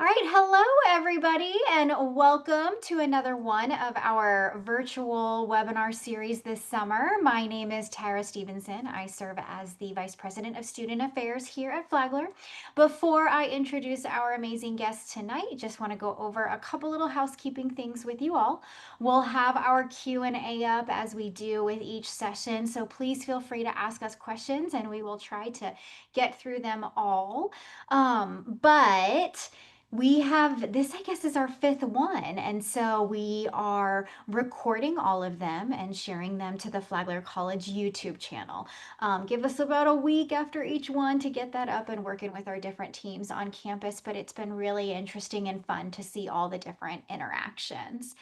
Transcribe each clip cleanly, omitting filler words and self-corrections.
All right, hello everybody, and welcome to another one of our virtual webinar series this summer. My name is Tara Stevenson. I serve as the Vice President of Student Affairs here at Flagler. Before I introduce our amazing guests tonight, just want to go over a couple little housekeeping things with you all. We'll have our Q&A up as we do with each session, so please feel free to ask us questions and we will try to get through them all. But we have this, I guess, is our fifth one. And so we are recording all of them and sharing them to the Flagler College YouTube channel. Give us about a week after each one to get that up and working with our different teams on campus. But it's been really interesting and fun to see all the different interactions.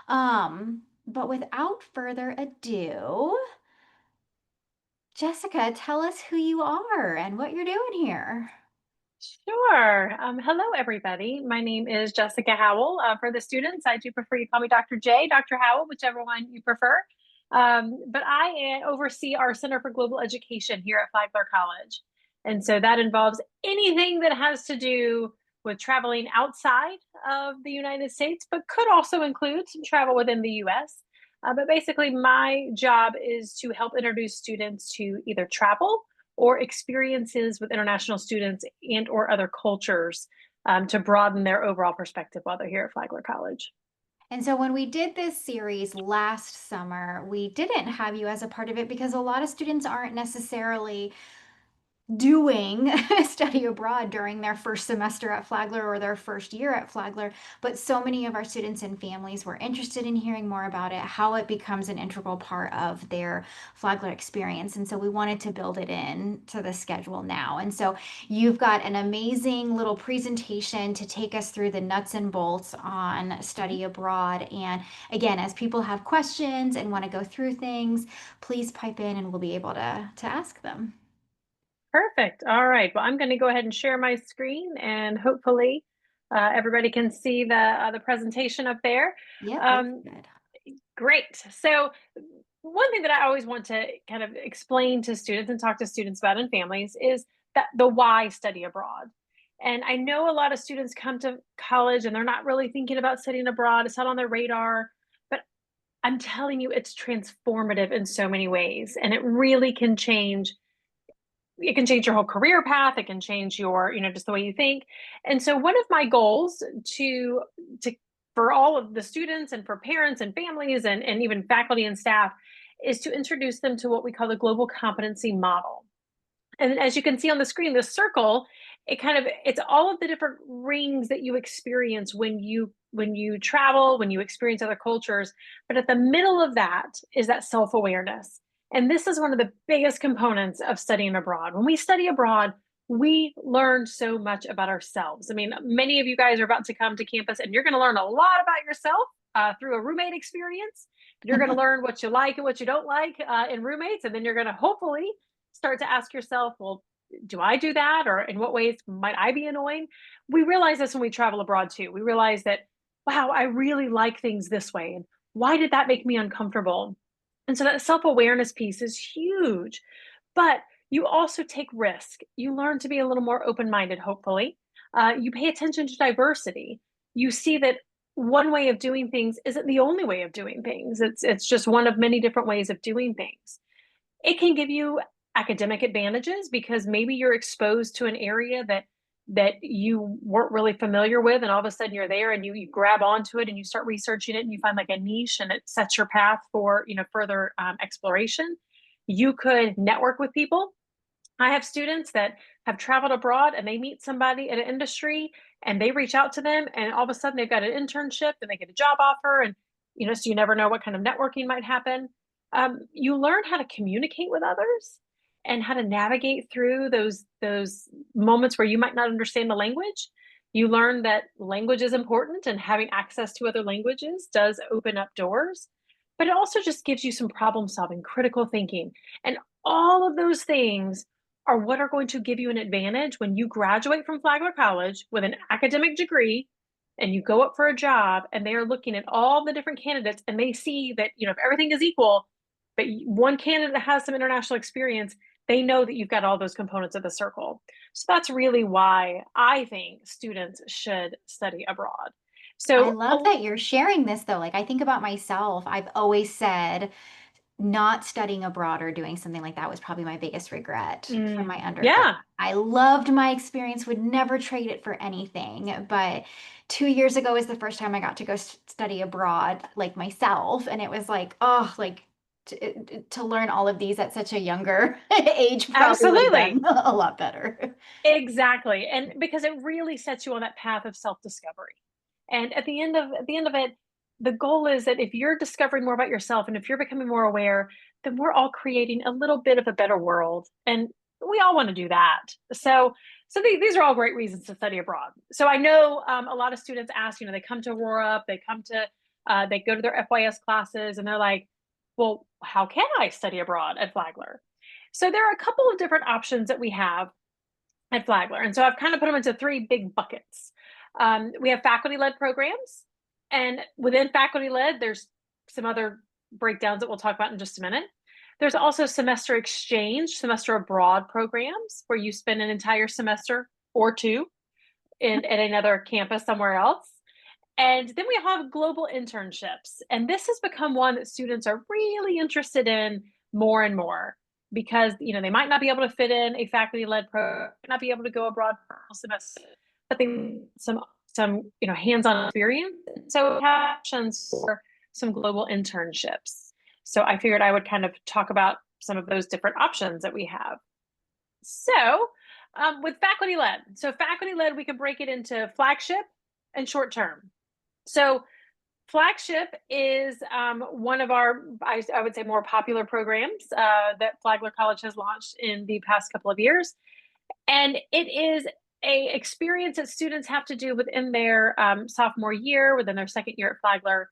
But without further ado, Jessica, tell us who you are and what you're doing here. Sure. Hello, everybody. My name is Jessica Howell. For the students, I do prefer you call me Dr. J, Dr. Howell, whichever one you prefer. But I oversee our Center for Global Education here at Flagler College. And so that involves anything that has to do with traveling outside of the United States, but could also include some travel within the US. But basically, my job is to help introduce students to either travel or experiences with international students and or other cultures to broaden their overall perspective while they're here at Flagler College. And so when we did this series last summer, we didn't have you as a part of it because a lot of students aren't necessarily doing study abroad during their first semester at Flagler or their first year at Flagler. But so many of our students and families were interested in hearing more about it, how it becomes an integral part of their Flagler experience. And so we wanted to build it in to the schedule now. And so you've got an amazing little presentation to take us through the nuts and bolts on study abroad. And again, as people have questions and want to go through things, please pipe in and we'll be able to ask them. Perfect. All right. Well, I'm going to go ahead and share my screen, and hopefully everybody can see the presentation up there. Yep, looks Um, good. Great. So one thing that I always want to kind of explain to students and talk to students about and families is that the why study abroad. And I know a lot of students come to college and they're not really thinking about studying abroad. It's not on their radar, but I'm telling you, it's transformative in so many ways. And it really can change. It can change your whole career path. It can change your, just the way you think. And so one of my goals to for all of the students and for parents and families and even faculty and staff is to introduce them to what we call the global competency model. And as you can see on the screen, this circle, it's all of the different rings that you experience when you travel, when you experience other cultures. But at the middle of that is that self-awareness. And this is one of the biggest components of studying abroad. When we study abroad, we learn so much about ourselves. I mean, many of you guys are about to come to campus and you're going to learn a lot about yourself through a roommate experience. You're going to learn what you like and what you don't like in roommates. And then you're going to hopefully start to ask yourself, well, do I do that? Or in what ways might I be annoying? We realize this when we travel abroad too. We realize that, wow, I really like things this way. And why did that make me uncomfortable? And so that self awareness piece is huge. But you also take risk. You learn to be a little more open minded, hopefully. You pay attention to diversity. You see that one way of doing things isn't the only way of doing things. It's just one of many different ways of doing things. It can give you academic advantages because maybe you're exposed to an area that you weren't really familiar with, and all of a sudden you're there and you grab onto it and you start researching it and you find like a niche and it sets your path for further exploration. You could network with people. I have students that have traveled abroad and they meet somebody in an industry and they reach out to them and all of a sudden they've got an internship and they get a job offer, and so you never know what kind of networking might happen. You learn how to communicate with others and how to navigate through those moments where you might not understand the language. You learn that language is important and having access to other languages does open up doors, but it also just gives you some problem solving, critical thinking, and all of those things are what are going to give you an advantage when you graduate from Flagler College with an academic degree and you go up for a job and they are looking at all the different candidates and they see that, if everything is equal, but one candidate has some international experience, They know that you've got all those components of the circle. So that's really why I think students should study abroad. I So, love that you're sharing this though. Like I think about myself, I've always said not studying abroad or doing something like that was probably my biggest regret from my undergrad. yeah, I loved my experience, would never trade it for anything. But 2 years ago was the first time I got to go study abroad, like myself. And it was like, oh, like to learn all of these at such a younger age probably would have absolutely. been a lot better. Exactly. And because it really sets you on that path of self-discovery. And at the end of it, the goal is that if you're discovering more about yourself and if you're becoming more aware, then we're all creating a little bit of a better world. And we all want to do that. These are all great reasons to study abroad. So I know a lot of students ask, they come to Aurora, they go to their FYS classes, and they're like, well, how can I study abroad at Flagler? So there are a couple of different options that we have at Flagler. And so I've kind of put them into three big buckets. We have faculty led programs, and within faculty led, there's some other breakdowns that we'll talk about in just a minute. There's also semester exchange, semester abroad programs where you spend an entire semester or two at another campus somewhere else. And then we have global internships. And this has become one that students are really interested in more and more because they might not be able to fit in a faculty-led program, not be able to go abroad for a semester, but they need some hands-on experience. So we have options for some global internships. So I figured I would kind of talk about some of those different options that we have. So with faculty-led, we can break it into flagship and short term. So Flagship is one of our, I would say, more popular programs that Flagler College has launched in the past couple of years. And it is a experience that students have to do within their sophomore year, within their second year at Flagler.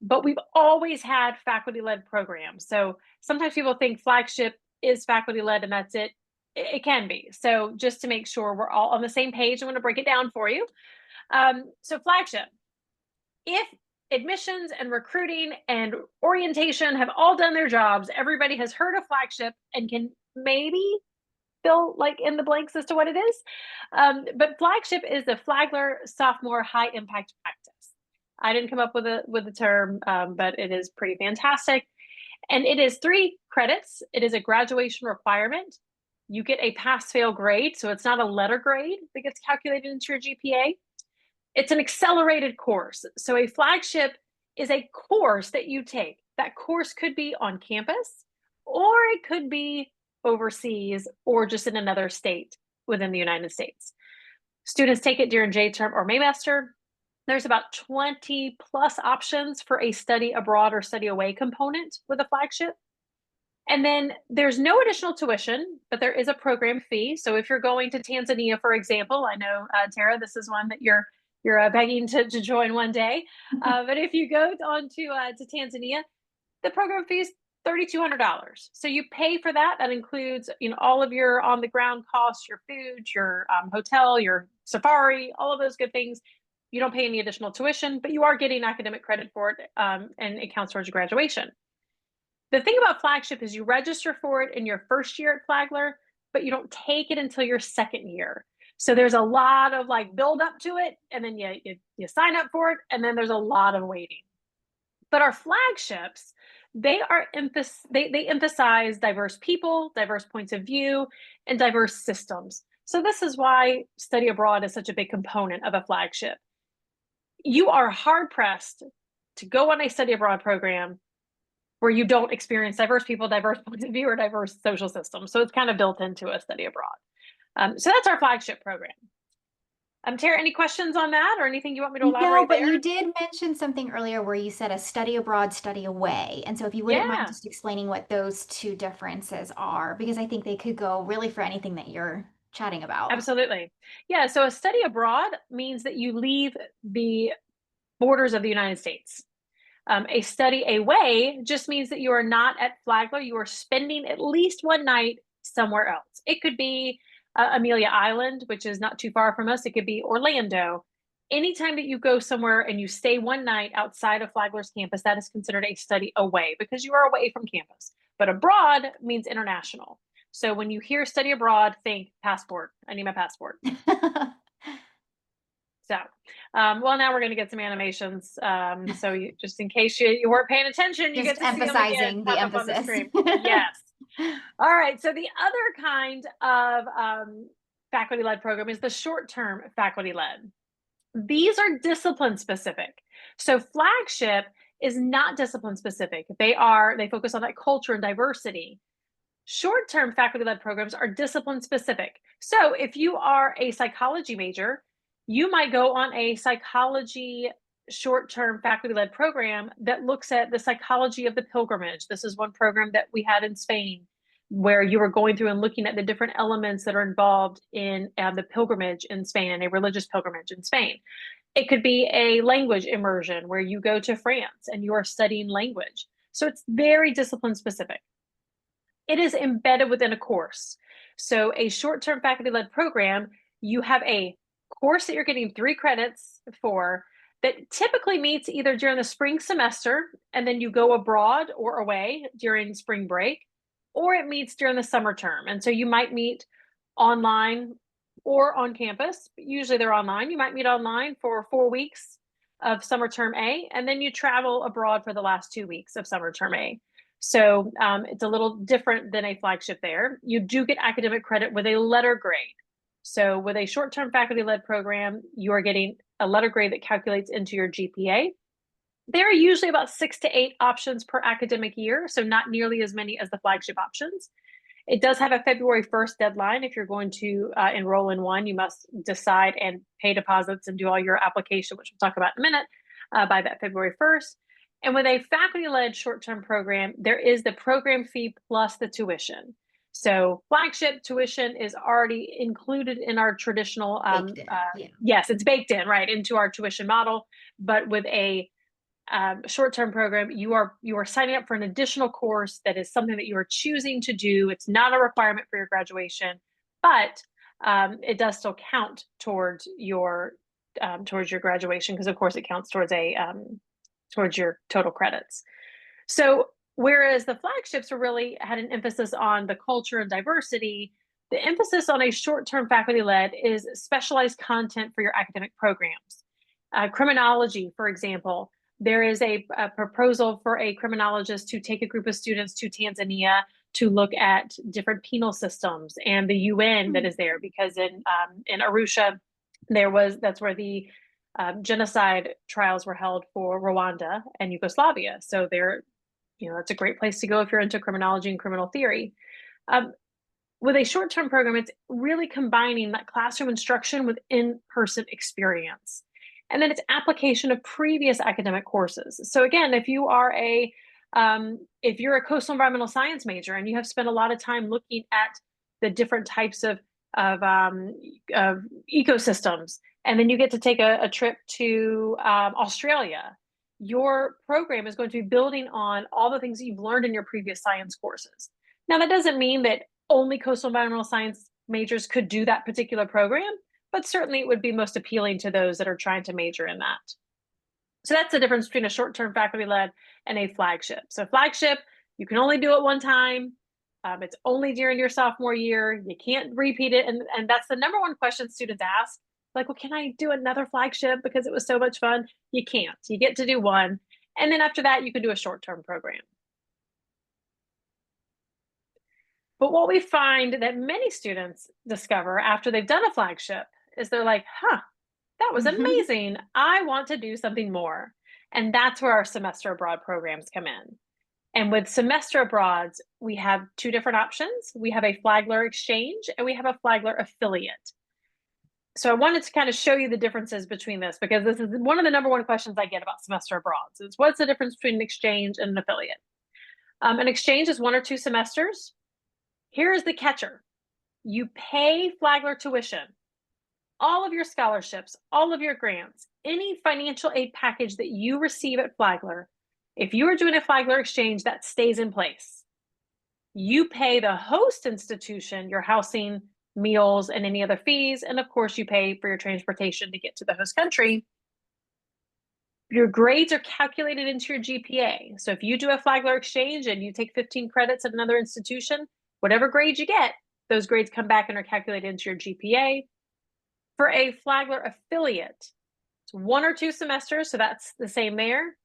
But we've always had faculty-led programs. So sometimes people think Flagship is faculty-led and that's it. It can be. So just to make sure we're all on the same page, I'm going to break it down for you. So Flagship, if admissions and recruiting and orientation have all done their jobs, everybody has heard of Flagship and can maybe fill like in the blanks as to what it is. But Flagship is the Flagler Sophomore High Impact Practice. I didn't come up with a term, but it is pretty fantastic. And it is 3 credits. It is a graduation requirement. You get a pass-fail grade, so it's not a letter grade that gets calculated into your GPA. It's an accelerated course. So a flagship is a course that you take. That course could be on campus, or it could be overseas, or just in another state within the United States. Students take it during J term or Maymester. There's about 20 plus options for a study abroad or study away component with a flagship. And then there's no additional tuition, but there is a program fee. So if you're going to Tanzania, for example, I know, Tara, this is one that you're begging to join one day. But if you go on to Tanzania, the program fee is $3,200. So you pay for that. That includes all of your on the ground costs, your food, your hotel, your safari, all of those good things. You don't pay any additional tuition, but you are getting academic credit for it, and it counts towards your graduation. The thing about flagship is you register for it in your first year at Flagler, but you don't take it until your second year. So there's a lot of like build up to it, and then you sign up for it, and then there's a lot of waiting. But our flagships, they emphasize diverse people, diverse points of view, and diverse systems. So this is why study abroad is such a big component of a flagship. You are hard pressed to go on a study abroad program where you don't experience diverse people, diverse points of view, or diverse social systems. So it's kind of built into a study abroad. So that's our flagship program. Tara, any questions on that or anything you want me to No, elaborate but you there? did mention something earlier where you said a study abroad, study away. And so if you wouldn't mind Yeah, just explaining what those two differences are, because I think they could go really for anything that you're chatting about. absolutely. Yeah, so a study abroad means that you leave the borders of the United States. A study away just means that you are not at Flagler. You are spending at least one night somewhere else. It could be Amelia Island, which is not too far from us. It could be Orlando. Anytime that you go somewhere and you stay one night outside of Flagler's campus, that is considered a study away because you are away from campus. But abroad means international. So when you hear study abroad, think passport. I need my passport. So, well, now we're going to get some animations. So just in case you weren't paying attention, you Just get to see them again emphasizing the pop up on the emphasis. screen. Yes. All right. So the other kind of faculty-led program is the short-term faculty-led. These are discipline specific. So flagship is not discipline specific. They focus on that culture and diversity. Short-term faculty-led programs are discipline specific. So if you are a psychology major, you might go on a psychology short-term faculty-led program that looks at the psychology of the pilgrimage. This is one program that we had in Spain where you were going through and looking at the different elements that are involved in the pilgrimage in Spain and a religious pilgrimage in Spain. It could be a language immersion where you go to France and you are studying language. So it's very discipline specific. It is embedded within a course. So a short-term faculty-led program, you have a course that you're getting 3 credits for that typically meets either during the spring semester and then you go abroad or away during spring break, or it meets during the summer term. And so you might meet online or on campus. Usually they're online. You might meet online for 4 weeks of summer term A, and then you travel abroad for the last 2 weeks of summer term A. So it's a little different than a flagship there. You do get academic credit with a letter grade. So with a short-term faculty-led program, you are getting a letter grade that calculates into your GPA. There are usually about 6 to 8 options per academic year, so not nearly as many as the flagship options. It does have a February 1st deadline. If you're going to enroll in one, you must decide and pay deposits and do all your application, which we'll talk about in a minute, by that February 1st. And with a faculty-led short-term program, there is the program fee plus the tuition. So flagship tuition is already included in our traditional, Baked in. Yeah. yes, it's baked in, right, into our tuition model. But with a short-term program, you are signing up for an additional course that is something that you are choosing to do. It's not a requirement for your graduation, but it does still count towards your graduation because, of course, it counts towards your total credits. So whereas the flagships really had an emphasis on the culture and diversity, the emphasis on a short-term faculty-led is specialized content for your academic programs. Criminology, for example, there is a proposal for a criminologist to take a group of students to Tanzania to look at different penal systems and the UN that is there, because in Arusha, that's where the genocide trials were held for Rwanda and Yugoslavia. So it's a great place to go if you're into criminology and criminal theory. With a short-term program, it's really combining that classroom instruction with in-person experience. And then it's application of previous academic courses. So again, if you're a coastal environmental science major and you have spent a lot of time looking at the different types of ecosystems, and then you get to take a trip to Australia, your program is going to be building on all the things that you've learned in your previous science courses. Now, that doesn't mean that only coastal environmental science majors could do that particular program, but certainly it would be most appealing to those that are trying to major in that. So that's the difference between a short-term faculty-led and a flagship. So flagship, you can only do it one time. It's only during your sophomore year. You can't repeat it. And that's the number one question students ask. Like, well, can I do another flagship because it was so much fun? You can't. You get to do one. And then after that, you can do a short-term program. But what we find that many students discover after they've done a flagship is they're like, that was amazing. I want to do something more. And that's where our semester abroad programs come in. And with semester abroads, we have 2 different options. We have a Flagler exchange and we have a Flagler affiliate. So I wanted to kind of show you the differences between this, because this is one of the number one questions I get about semester abroad. So it's, what's the difference between an exchange and an affiliate? An exchange is 1 or 2 semesters. Here is the catcher. You pay Flagler tuition, all of your scholarships, all of your grants, any financial aid package that you receive at Flagler. If you are doing a Flagler exchange, that stays in place. You pay the host institution your housing, meals, and any other fees. And of course, you pay for your transportation to get to the host country. Your grades are calculated into your GPA. So if you do a Flagler exchange and you take 15 credits at another institution, Whatever grades you get, those grades come back and are calculated into your GPA. For a Flagler affiliate, it's 1 or 2 semesters, so that's the same there.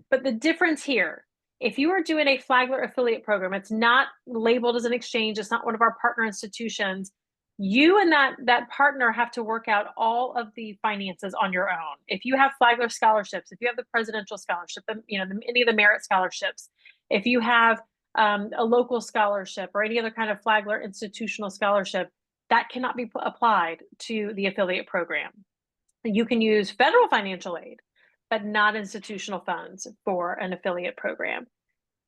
But the difference here, if you are doing a Flagler affiliate program, it's not labeled as an exchange, it's not one of our partner institutions. You and that partner have to work out all of the finances on your own. If you have Flagler scholarships, if you have the presidential scholarship, any of the merit scholarships, if you have a local scholarship or any other kind of Flagler institutional scholarship, that cannot be applied to the affiliate program. You can use federal financial aid, but not institutional funds for an affiliate program.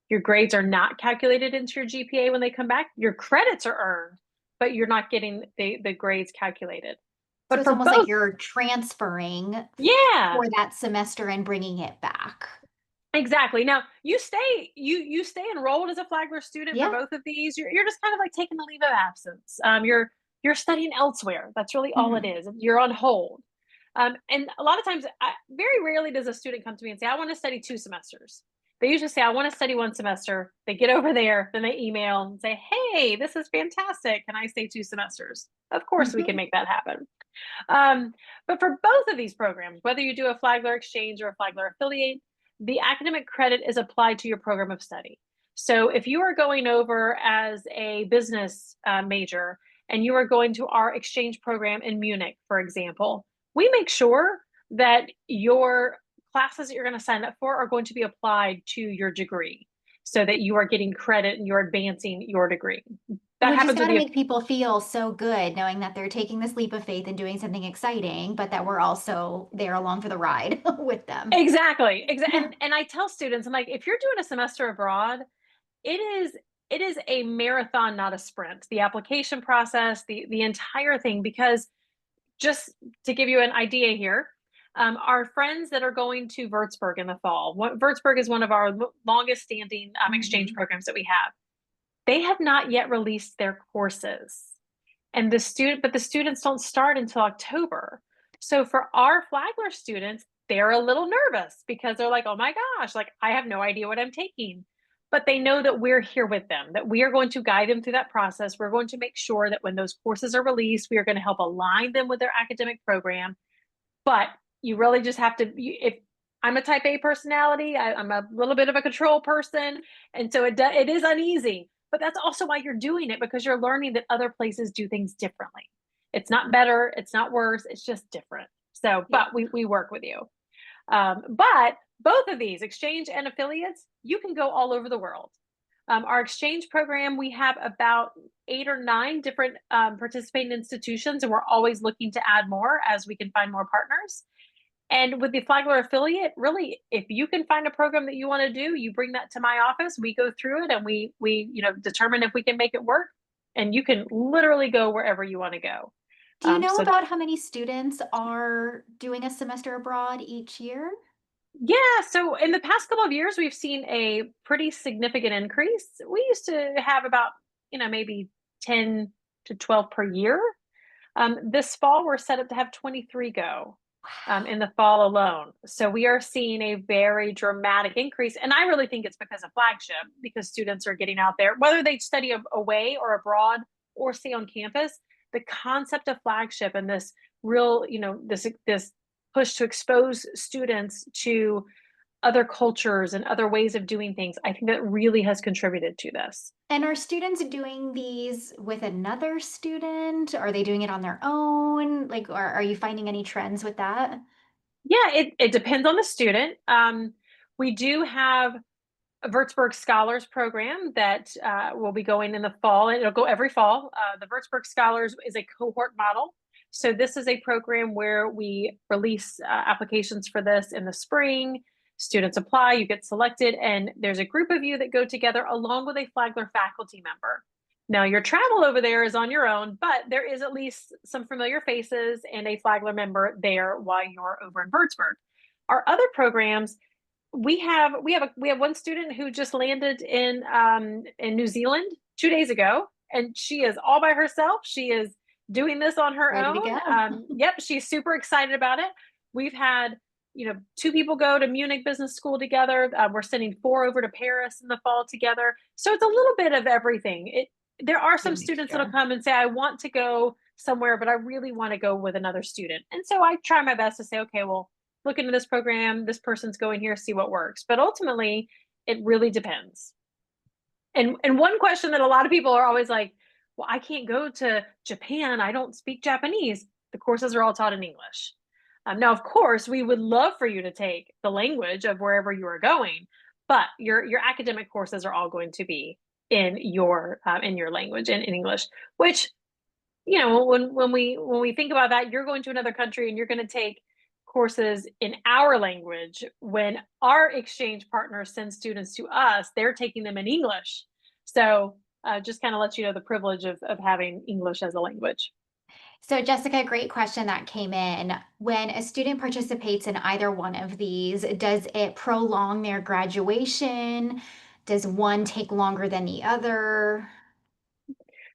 Your grades are not calculated into your GPA when they come back. Your credits are earned, but you're not getting the grades calculated. So But it's for almost like both, you're transferring yeah, for that semester and bringing it back. exactly. Now you stay enrolled as a Flagler student for Yeah. both of these. You're just kind of like taking the leave of absence. You're studying elsewhere. That's really all it Mhm. is. You're on hold. And a lot of times, very rarely does a student come to me and say, I want to study 2 semesters. They usually say, I want to study 1 semester. They get over there, then they email and say, hey, this is fantastic. Can I stay 2 semesters? Of course, we can make that happen. But for both of these programs, whether you do a Flagler Exchange or a Flagler Affiliate, the academic credit is applied to your program of study. So if you are going over as a business major and you are going to our exchange program in Munich, for example, we make sure that your classes that you're going to sign up for are going to be applied to your degree so that you are getting credit and you're advancing your degree. That Which has happens got with to the make people feel so good knowing that they're taking this leap of faith and doing something exciting, but that we're also there along for the ride with them. exactly. Yeah. And I tell students, I'm like, if you're doing a semester abroad, it is it is a marathon, not a sprint. The application process, the entire thing, because just to give you an idea here, our friends that are going to Würzburg in the fall, Würzburg is one of our longest standing exchange Mhm. programs that we have. They have not yet released their courses. And the students don't start until October. So for our Flagler students, they're a little nervous because they're like, oh my gosh, like I have no idea what I'm taking. But they know that we're here with them, that we are going to guide them through that process. We're going to make sure that when those courses are released, we are going to help align them with their academic program. But you really just have to, if I'm a type A personality, I'm a little bit of a control person. And so it is uneasy, but that's also why you're doing it, because you're learning that other places do things differently. It's not better, it's not worse, it's just different. So, Yeah. but we work with you. But both of these, exchange and affiliates, you can go all over the world. Our exchange program, we have about 8 or 9 different participating institutions, and we're always looking to add more as we can find more partners. And with the Flagler affiliate, really, if you can find a program that you want to do, you bring that to my office. We go through it and we determine if we can make it work. And you can literally go wherever you want to go. Do you know So about how many students are doing a semester abroad each year? yeah, so in the past couple of years, we've seen a pretty significant increase. We used to have about maybe 10 to 12 per year. This fall, we're set up to have 23 go Wow. in the fall alone. So we are seeing a very dramatic increase. And I really think it's because of Flagship, because students are getting out there, whether they study away or abroad or stay on campus. The concept of Flagship and this real, this push to expose students to other cultures and other ways of doing things, I think that really has contributed to this. And are students doing these with another student? Are they doing it on their own? Like, are you finding any trends with that? Yeah, it depends on the student. We do have a Würzburg Scholars program that will be going in the fall, and it'll go every fall. The Würzburg Scholars is a cohort model. So this is a program where we release applications for this in the spring. Students apply, you get selected, and there's a group of you that go together along with a Flagler faculty member. Now, your travel over there is on your own, but there is at least some familiar faces and a Flagler member there while you're over in Würzburg. Our other programs, we have one student who just landed in New Zealand 2 days ago, and she is all by herself. She is doing this on her Ready to own. go. Yep, she's super excited about it. We've had 2 people go to Munich Business School together. We're sending 4 over to Paris in the fall together. So it's a little bit of everything. there are do a some students that'll mixture. come and say, I want to go somewhere, but I really want to go with another student. And so I try my best to say, okay, well, look into this program. This person's going here, see what works. But ultimately, it really depends. And one question that a lot of people are always like, well, I can't go to Japan. I don't speak Japanese. The courses are all taught in English. Now, of course, we would love for you to take the language of wherever you are going, but your academic courses are all going to be in your language in English. Which, when we think about that, you're going to another country and you're going to take courses in our language. When our exchange partners send students to us, they're taking them in English. So just kind of let you know the privilege of having English as a language. So, Jessica, great question that came in. When a student participates in either one of these, does it prolong their graduation? Does one take longer than the other?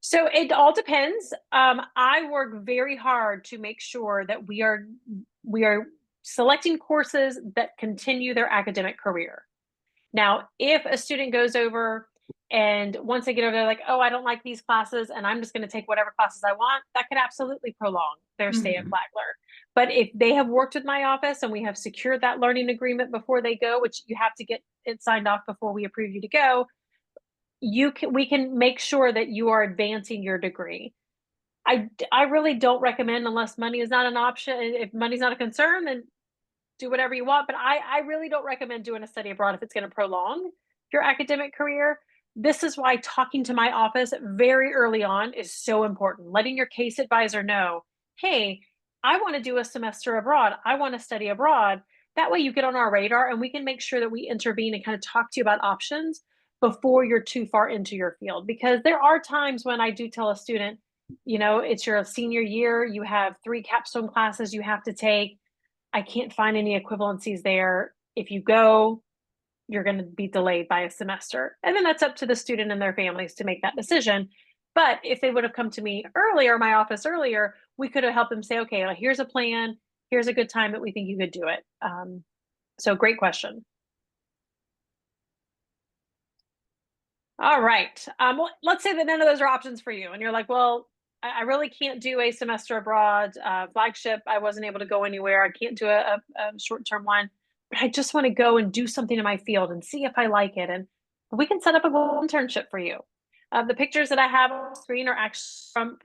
So it all depends. I work very hard to make sure that we are selecting courses that continue their academic career. Now, if a student goes over and once they get over, they're like, oh, I don't like these classes and I'm just going to take whatever classes I want, that could absolutely prolong their stay at Mhm. Flagler. But if they have worked with my office and we have secured that learning agreement before they go, which you have to get it signed off before we approve you to go, we can make sure that you are advancing your degree. I really don't recommend, unless money is not an option. If money's not a concern, then do whatever you want. But I really don't recommend doing a study abroad if it's going to prolong your academic career. This is why talking to my office very early on is so important. Letting your case advisor know, hey, I want to do a semester abroad. I want to study abroad. That way you get on our radar and we can make sure that we intervene and kind of talk to you about options before you're too far into your field. Because there are times when I do tell a student, it's your senior year, you have 3 capstone classes you have to take. I can't find any equivalencies there. If you go, you're going to be delayed by a semester. And then that's up to the student and their families to make that decision. But if they would have come to me earlier, my office earlier, we could have helped them say, okay, well, here's a plan. Here's a good time that we think you could do it. So great question. All right. Well, let's say that none of those are options for you. And you're like, well, I really can't do a semester abroad. Flagship, I wasn't able to go anywhere. I can't do a short term one, but I just want to go and do something in my field and see if I like it. And we can set up a little internship for you. The pictures that I have on the screen are actually from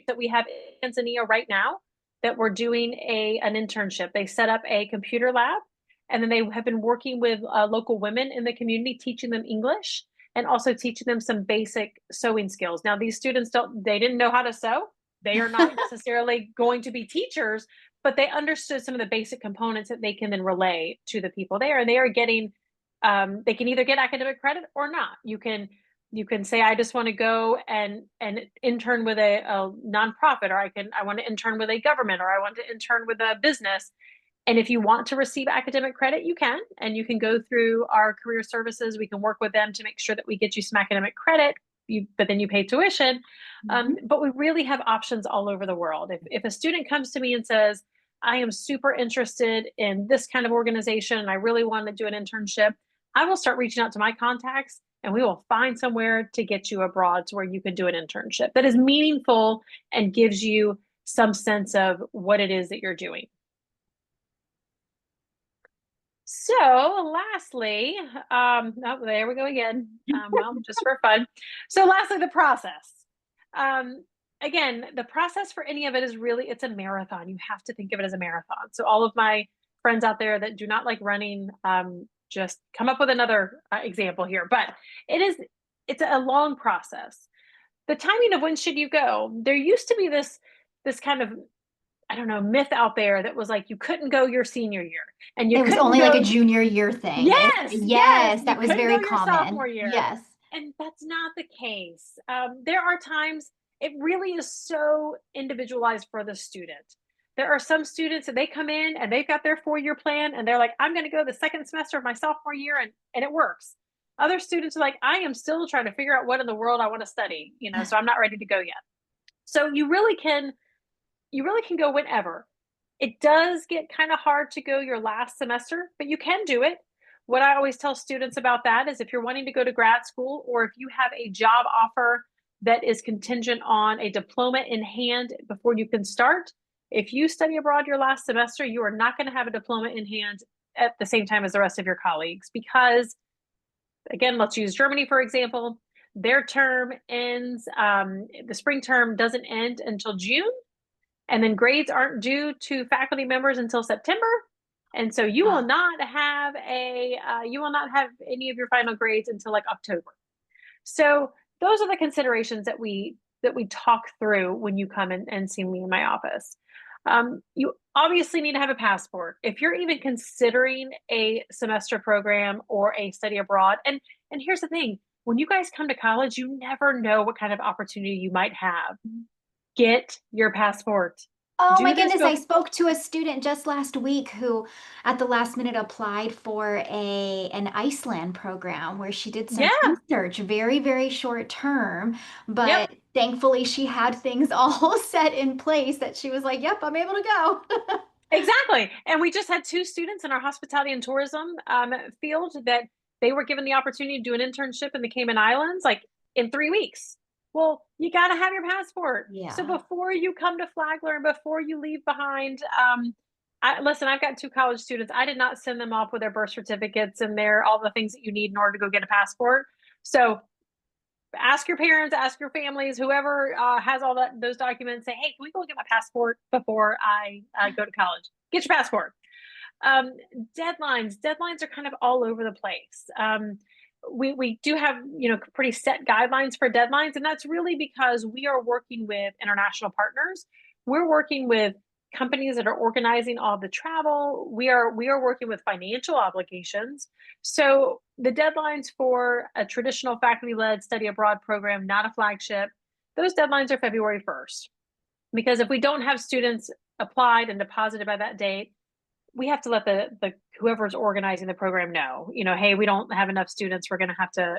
that we have in Tanzania right now that we're doing an internship. They set up a computer lab and then they have been working with local women in the community, teaching them English and also teaching them some basic sewing skills. Now, these students they didn't know how to sew. They are not necessarily going to be teachers, but they understood some of the basic components that they can then relay to the people there. And they are getting, they can either get academic credit or not. You can say, I just want to go and intern with a nonprofit, or I want to intern with a government, or I want to intern with a business. And if you want to receive academic credit, you can, and you can go through our career services. We can work with them to make sure that we get you some academic credit, but then you pay tuition. Mhm. But we really have options all over the world. If a student comes to me and says, I am super interested in this kind of organization and I really want to do an internship, I will start reaching out to my contacts and we will find somewhere to get you abroad to where you can do an internship that is meaningful and gives you some sense of what it is that you're doing. So, lastly, oh, there we go again. Well, just for fun. So, lastly, the process. Um, Again, the process for any of it is really it's a marathon. You have to think of it as a marathon. So, all of my friends out there that do not like running, just come up with another example here. But it's a long process. The timing of when should you go? There used to be this kind of, I don't know, myth out there that was like you couldn't go your senior year and you It was couldn't only like a go. junior year thing. Yes, Yes, you that was couldn't very go your common. sophomore year, Yes. and that's not the case. There are times it really is so individualized for the student. There are some students that they come in and they've got their 4-year plan and they're like, I'm going to go the second semester of my sophomore year, and it works. Other students are like, I am still trying to figure out what in the world I want to study, so I'm not ready to go yet. So you really can go whenever. It does get kind of hard to go your last semester, but you can do it. What I always tell students about that is if you're wanting to go to grad school or if you have a job offer that is contingent on a diploma in hand before you can start. If you study abroad your last semester, you are not going to have a diploma in hand at the same time as the rest of your colleagues because, again, let's use Germany for example. Their term ends, the spring term doesn't end until June, and then grades aren't due to faculty members until September. And so you will not have any of your final grades until like October. So those are the considerations that we talk through when you come in and see me in my office. You obviously need to have a passport if you're even considering a semester program or a study abroad. And here's the thing: when you guys come to college, you never know what kind of opportunity you might have. Get your passport. Oh my Do this. goodness, I spoke to a student just last week who at the last minute applied for an Iceland program where she did some Yeah. research, very, very short term, Yep. but thankfully she had things all set in place that she was like, "Yep, I'm able to go." Exactly. And we just had two students in our hospitality and tourism field that they were given the opportunity to do an internship in the Cayman Islands like in 3 weeks. Well, you got to have your passport. So Yeah. before you come to Flagler and before you leave behind, listen, I've got two college students. I did not send them off with their birth certificates and their all the things that you need in order to go get a passport. So ask your parents, ask your families, whoever has all those documents. Say, hey, can we go get my passport before I go to college? Get your passport. Um, deadlines are kind of all over the place. We do have pretty set guidelines for deadlines, and that's really because we are working with international partners. We're working with companies that are organizing all the travel. We are working with financial obligations. So the deadlines for a traditional faculty-led study abroad program, not a flagship, those deadlines are February 1st. Because if we don't have students applied and deposited by that date, we have to let the whoever's organizing the program know, hey, we don't have enough students. We're going to have to,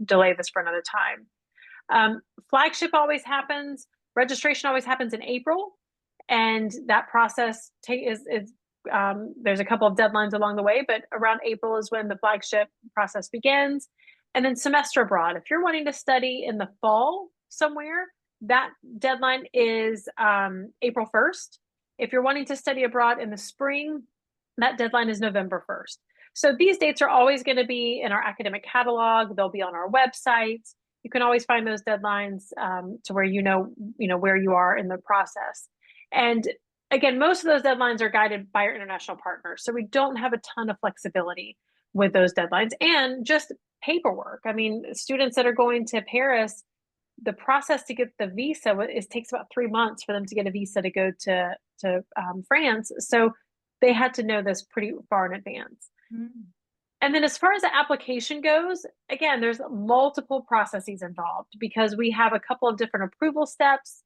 delay this for another time. Flagship always happens. Registration always happens in April, and that process is there's a couple of deadlines along the way, but around April is when the flagship process begins. And then semester abroad. If you're wanting to study in the fall somewhere, that deadline is April 1st. If you're wanting to study abroad in the spring, that deadline is November 1st. So these dates are always going to be in our academic catalog. They'll be on our website. You can always find those deadlines to where where you are in the process. And again, most of those deadlines are guided by our international partners. So we don't have a ton of flexibility with those deadlines and just paperwork. I mean, students that are going to Paris, the process to get the visa takes about 3 months for them to get a visa to go to France. So they had to know this pretty far in advance. Mm. And then as far as the application goes, again, there's multiple processes involved because we have a couple of different approval steps.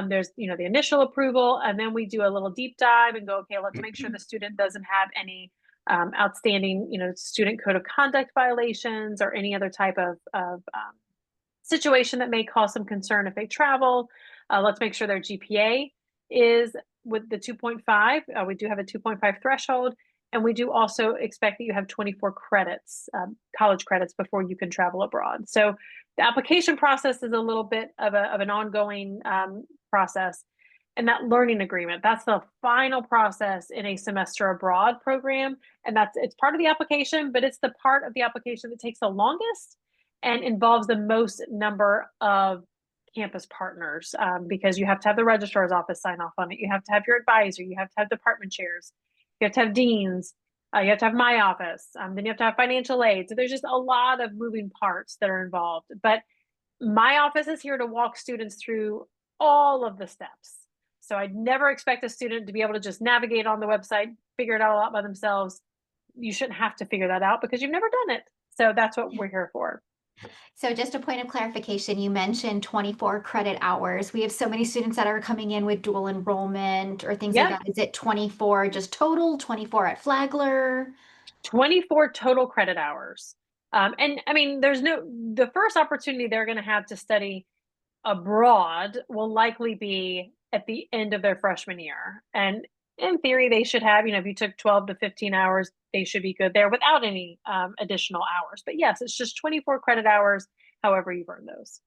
There's, the initial approval, and then we do a little deep dive and go, okay, let's make sure the student doesn't have any outstanding, student code of conduct violations or any other type of situation that may cause some concern if they travel. Let's make sure their GPA is with the 2.5. We do have a 2.5 threshold. And we do also expect that you have 24 credits, college credits, before you can travel abroad. So the application process is a little bit of an ongoing process. And that learning agreement, that's the final process in a semester abroad program. And it's part of the application, but it's the part of the application that takes the longest and involves the most number of campus partners because you have to have the registrar's office sign off on it. You have to have your advisor. You have to have department chairs. You have to have deans. You have to have my office. Then you have to have financial aid. So there's just a lot of moving parts that are involved. But my office is here to walk students through all of the steps. So I'd never expect a student to be able to just navigate on the website, figure it all out by themselves. You shouldn't have to figure that out because you've never done it. So that's what we're here for. So just a point of clarification, you mentioned 24 credit hours. We have so many students that are coming in with dual enrollment or things like Yep. that. Is it 24 just total, 24 at Flagler? 24 total credit hours. And I mean, the first opportunity they're going to have to study abroad will likely be at the end of their freshman year. And in theory, they should have, if you took 12 to 15 hours, they should be good there without any additional hours. But yes, it's just 24 credit hours, however you've earned those.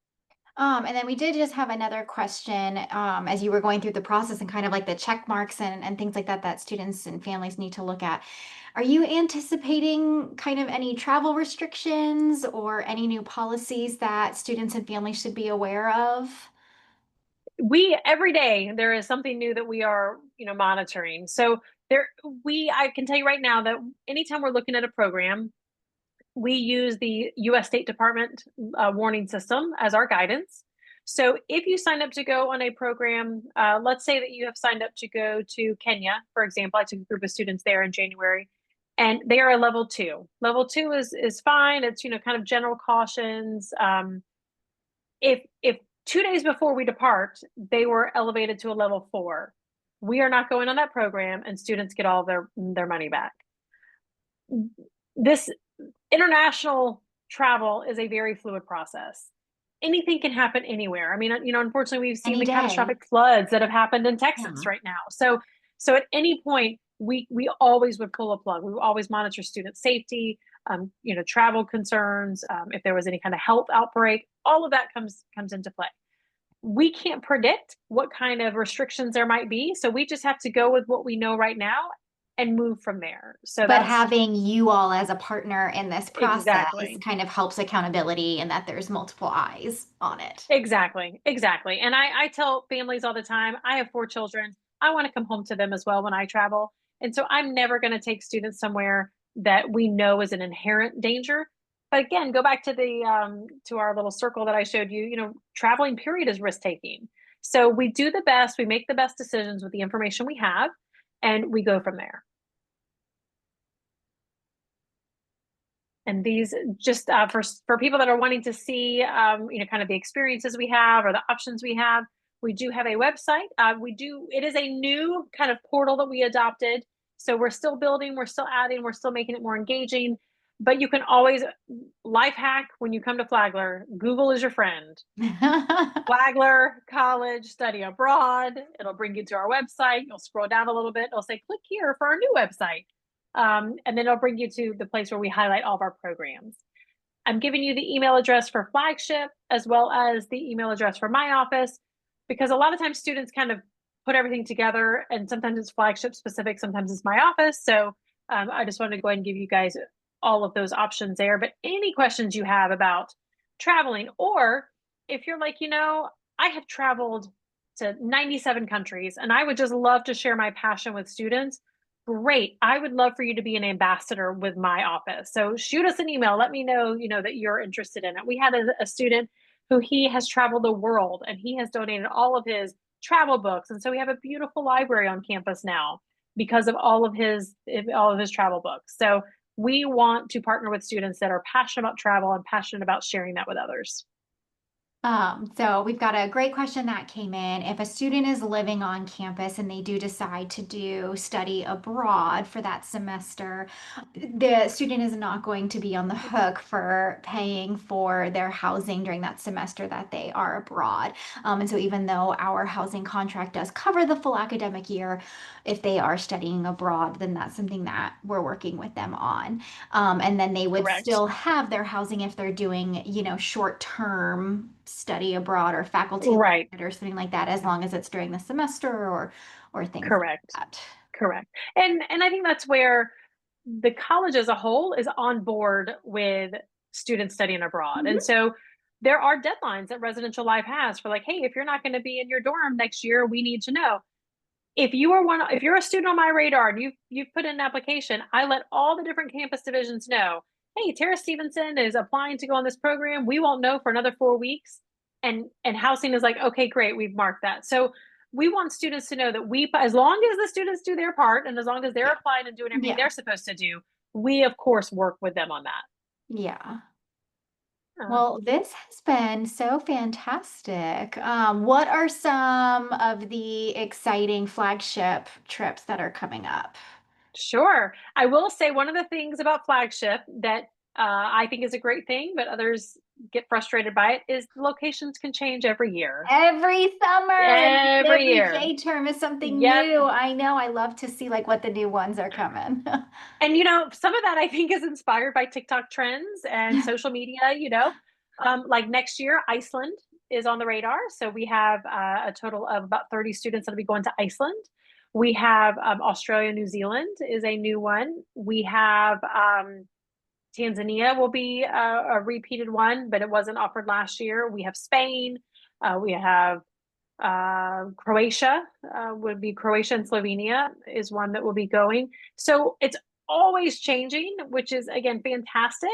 And then we did just have another question as you were going through the process and kind of like the check marks and things like that that students and families need to look at. Are you anticipating kind of any travel restrictions or any new policies that students and families should be aware of? We every day there is something new that we are, monitoring. So there we I can tell you right now that anytime we're looking at a program, we use the US State Department warning system as our guidance. So if you sign up to go on a program, let's say that you have signed up to go to Kenya, for example. I took a group of students there in January, and they are a level two. Level two is fine. It's kind of general cautions. If 2 days before we depart, they were elevated to a level four, we are not going on that program, and students get all their money back. This international travel is a very fluid process. Anything can happen anywhere. I mean, unfortunately, we've seen Any the day. catastrophic floods that have happened in Texas Yeah. right now. So at any point, we always would pull a plug. We would always monitor student safety, travel concerns, if there was any kind of health outbreak. All of that comes into play. We can't predict what kind of restrictions there might be, so we just have to go with what we know right now and move from there. So But that's having you all as a partner in this process exactly. kind of helps accountability and that there's multiple eyes on it. Exactly, exactly. And I tell families all the time, I have 4 children. I want to come home to them as well when I travel. And so I'm never going to take students somewhere that we know is an inherent danger. But again, go back to the to our little circle that I showed you. Traveling period is risk taking. So we do the best, we make the best decisions with the information we have, and we go from there. And these just for people that are wanting to see kind of the experiences we have or the options we have, we do have a website. It is a new kind of portal that we adopted, so we're still building, we're still adding, we're still making it more engaging. But you can always life hack when you come to Flagler, Google is your friend. Flagler College Study Abroad. It'll bring you to our website. You'll scroll down a little bit. It'll say, click here for our new website. And then it'll bring you to the place where we highlight all of our programs. I'm giving you the email address for Flagship as well as the email address for my office, because a lot of times students kind of put everything together, and sometimes it's Flagship specific, sometimes it's my office. So I just wanted to go ahead and give you guys all of those options there. But any questions you have about traveling, or if you're like, I have traveled to 97 countries and I would just love to share my passion with students, great. I would love for you to be an ambassador with my office. So shoot us an email. Let me know, that you're interested in it. We had a student who he has traveled the world and he has donated all of his travel books. And so we have a beautiful library on campus now because of all of his travel books. So we want to partner with students that are passionate about travel and passionate about sharing that with others. So we've got a great question that came in. If a student is living on campus and they do decide to do study abroad for that semester, the student is not going to be on the hook for paying for their housing during that semester that they are abroad. And so even though our housing contract does cover the full academic year, if they are studying abroad, then that's something that we're working with them on. And then they would Correct. still have their housing if they're doing, short-term study abroad or faculty Right. or something like that, as long as it's during the semester or things like Correct. that. Correct. And I think that's where the college as a whole is on board with students studying abroad. And Mhm. so there are deadlines that residential life has for, like, hey, if you're not going to be in your dorm next year, we need to know. If you're a student on my radar and you've put in an application, I let all the different campus divisions know, hey, Tara Stevenson is applying to go on this program. We won't know for another 4 weeks. And housing is like, okay, great, we've marked that. So we want students to know that as long as the students do their part and as long as they're Yeah. applying and doing everything Yeah. they're supposed to do, we of course work with them on that. Yeah. Uh, Well, this has been so fantastic. What are some of the exciting flagship trips that are coming up? sure. I will say one of the things about Flagship that I think is a great thing, but others get frustrated by it, is the locations can change every year. Every summer and Every every year. J term is something Yep. new. I know. I love to see like what the new ones are coming. And some of that I think is inspired by TikTok trends and social media. Like next year, Iceland is on the radar. So we have a total of about 30 students that'll be going to Iceland. We have Australia, New Zealand is a new one. We have Tanzania will be a repeated one, but it wasn't offered last year. We have Spain. We have Croatia, would be Croatia and Slovenia is one that will be going. So it's always changing, which is again fantastic.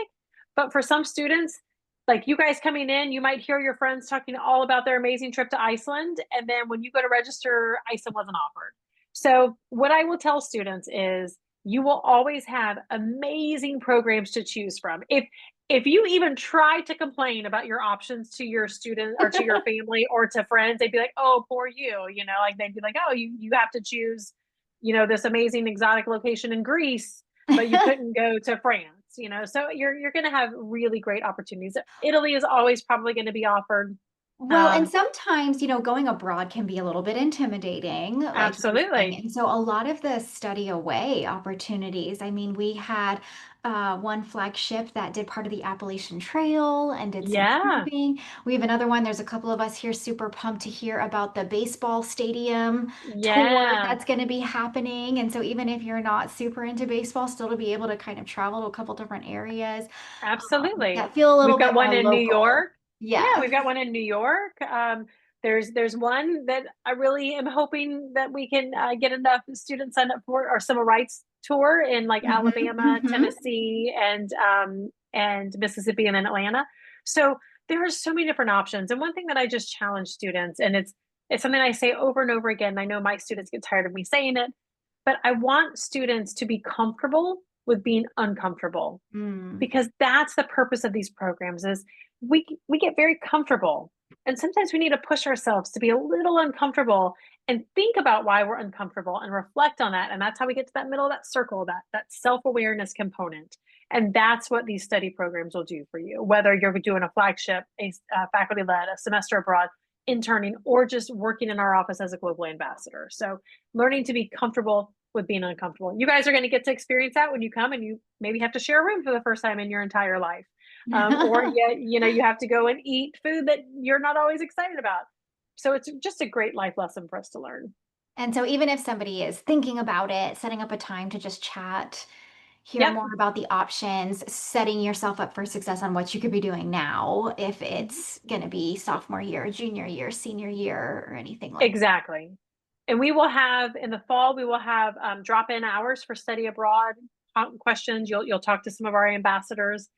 But for some students, like you guys coming in, you might hear your friends talking all about their amazing trip to Iceland. And then when you go to register, Iceland wasn't offered. So, what I will tell students is you will always have amazing programs to choose from. If you even try to complain about your options to your student or to your family or to friends, they'd be like, "Oh, poor you," like they'd be like, "Oh, you have to choose, this amazing exotic location in Greece, but you couldn't go to France." So you're going to have really great opportunities. Italy is always probably going to be offered. Well, and Um, sometimes, going abroad can be a little bit intimidating, like you were saying. absolutely, And so a lot of the study away opportunities, I mean, we had one flagship that did part of the Appalachian Trail and did some yeah, camping. We have another one. There's a couple of us here super pumped to hear about the baseball stadium tour yeah, that's going to be happening. And so even if you're not super into baseball, still to be able to kind of travel to a couple different areas absolutely. that feel a We've little got bit one more in New local. York. Yeah, Yeah. we've got one in New York. There's one that I really am hoping that we can get enough students signed up for our civil rights tour in like Hmm. Alabama, Hmm. Tennessee, and Mississippi, and then Atlanta. So there are so many different options. And one thing that I just challenge students, and it's something I say over and over again. I know my students get tired of me saying it, but I want students to be comfortable with being uncomfortable, Mm. because that's the purpose of these programs is we get very comfortable, and sometimes we need to push ourselves to be a little uncomfortable and think about why we're uncomfortable and reflect on that, and that's how we get to that middle of that circle, that self-awareness component. And that's what these study programs will do for you, whether you're doing a flagship, a faculty led, a semester abroad, interning, or just working in our office as a global ambassador. So learning to be comfortable with being uncomfortable. You guys are going to get to experience that when you come, and you maybe have to share a room for the first time in your entire life. Or you have to go and eat food that you're not always excited about. So it's just a great life lesson for us to learn. And so even if somebody is thinking about it, setting up a time to just chat, hear Yep. more about the options, setting yourself up for success on what you could be doing now, if it's going to be sophomore year, junior year, senior year, or anything like that. Exactly. And we will have in the fall, we will have drop-in hours for study abroad questions. You'll talk to some of our ambassadors,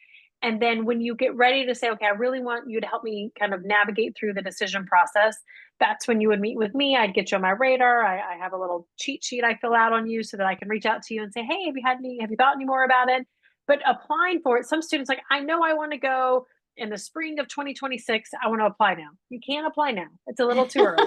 and then when you get ready to say, okay, I really want you to help me kind of navigate through the decision process. That's when you would meet with me. I'd get you on my radar. I have a little cheat sheet I fill out on you so that I can reach out to you and say, hey, have you thought any more about it? But applying for it, some students like, I know I want to go in the spring of 2026. I want to apply now. You can't apply now. It's a little too early.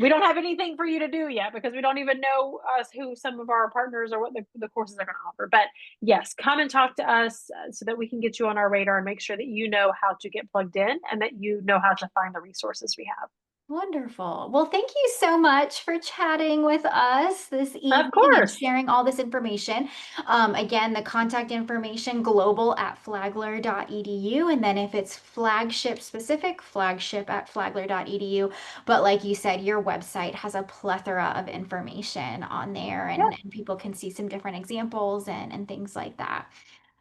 We don't have anything for you to do yet because we don't even know who some of our partners or what the courses are going to offer. But yes, come and talk to us so that we can get you on our radar and make sure that you know how to get plugged in and that you know how to find the resources we have. Wonderful. Well, thank you so much for chatting with us this Of evening and course. sharing all this information. Again, the contact information global@flagler.edu. And then if it's flagship specific, flagship@flagler.edu. But like you said, your website has a plethora of information on there, Yeah. and people can see some different examples and things like that.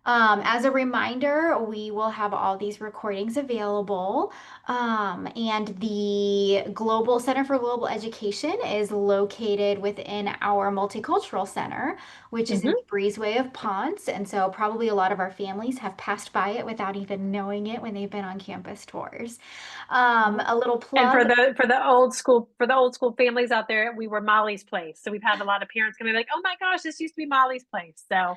As a reminder, we will have all these recordings available. And the Global Center for Global Education is located within our Multicultural Center, which is in Hmm. the breezeway of Ponce. And so probably a lot of our families have passed by it without even knowing it when they've been on campus tours. A little And plug. for the old school families out there, we were Molly's place. So we've had a lot of parents coming like, "Oh my gosh, this used to be Molly's place." So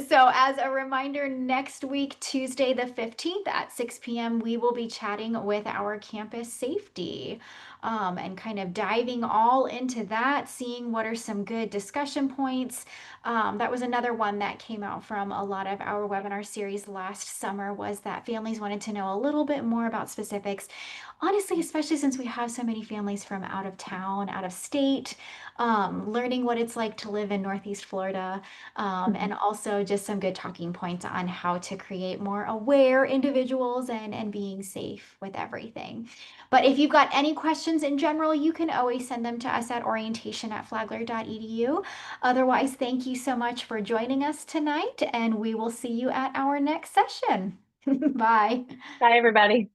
So as a reminder, next week, Tuesday the 15th at 6 p.m., we will be chatting with our campus safety. and kind of diving all into that, seeing what are some good discussion points. That was another one that came out from a lot of our webinar series last summer, was that families wanted to know a little bit more about specifics. Honestly, especially since we have so many families from out of town, out of state, learning what it's like to live in Northeast Florida, and Mhm. also just some good talking points on how to create more aware individuals and being safe with everything. But if you've got any questions in general, you can always send them to us at orientation@flagler.edu. Otherwise, thank you so much for joining us tonight, and we will see you at our next session. Bye. Bye, everybody.